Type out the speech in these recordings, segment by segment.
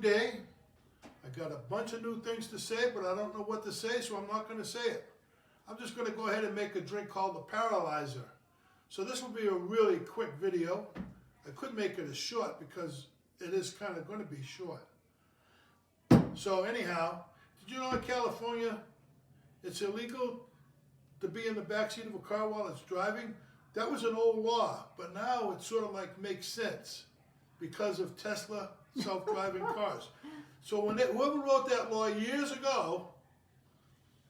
day. I got a bunch of new things to say, but I don't know what to say, so I'm not going to say it. I'm just going to go ahead and make a drink called the Paralyzer. So this will be a really quick video. I could make it as short because it is kind of going to be short. So anyhow, did you know in California it's illegal to be in the backseat of a car while it's driving? That was an old law, but now it sort of like makes sense because of Tesla self-driving cars. So when whoever wrote that law years ago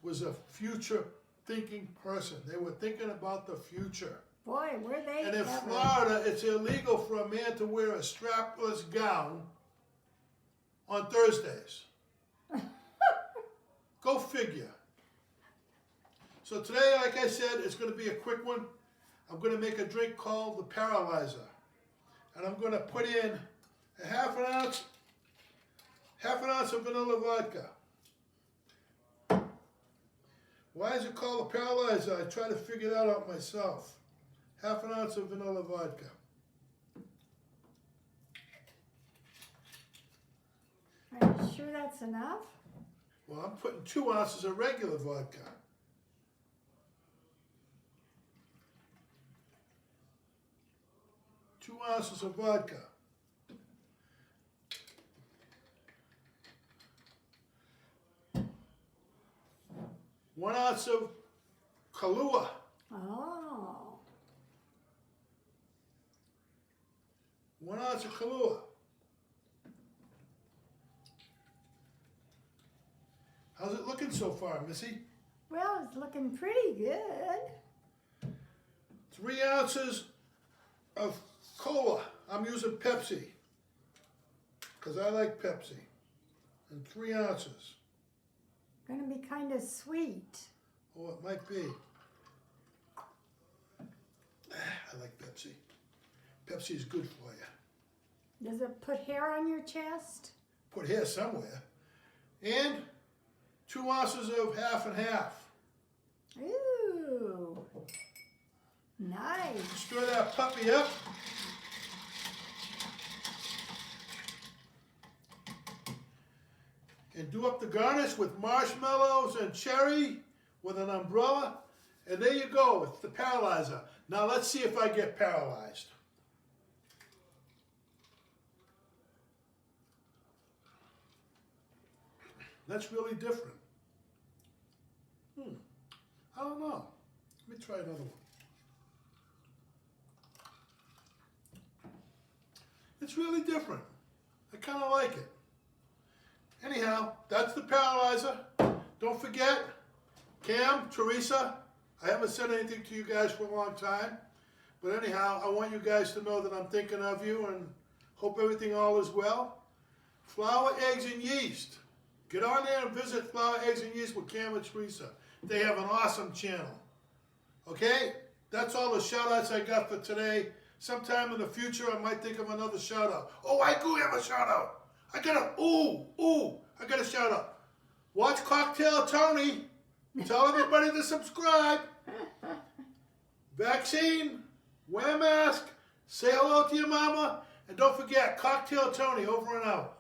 was a future-thinking person. They were thinking about the future. Boy, were they And in ever. Florida, it's illegal for a man to wear a strapless gown on Thursdays. Go figure. So today, like I said, it's going to be a quick one. I'm going to make a drink called the Paralyzer. And I'm going to put in a half an ounce of vanilla vodka. Why is it called the Paralyzer? I try to figure that out myself. Half an ounce of vanilla vodka. Are you sure that's enough? Well, I'm putting 2 ounces of regular vodka. Two ounces of vodka. One ounce of Kailua. Oh. 1 ounce of Kailua. How's it looking so far, Missy? Well, it's looking pretty good. 3 ounces of cola. I'm using Pepsi because I like Pepsi. And 3 ounces. Gonna be kind of sweet. Oh, it might be. I like Pepsi. Pepsi is good for you. Does it put hair on your chest? Put hair somewhere. And 2 ounces of half and half. Ooh. Nice. Stir that puppy up. And do up the garnish with marshmallows and cherry with an umbrella. And there you go, it's the Paralyzer. Now let's see if I get paralyzed. That's really different. I don't know. Let me try another one. It's really different. I kind of like it. Anyhow, that's the Paralyzer. Don't forget, Cam, Teresa, I haven't said anything to you guys for a long time. But anyhow, I want you guys to know that I'm thinking of you and hope everything all is well. Flour, eggs, and yeast. Get on there and visit Flour, Eggs, and Yeast with Cam and Teresa. They have an awesome channel. Okay? That's all the shout-outs I got for today. Sometime in the future, I might think of another shout-out. Oh, I do have a shout-out. I got a shout-out. Watch Cocktail Tony. Tell everybody to subscribe. Vaccine, wear a mask, say hello to your mama, and don't forget, Cocktail Tony, over and out.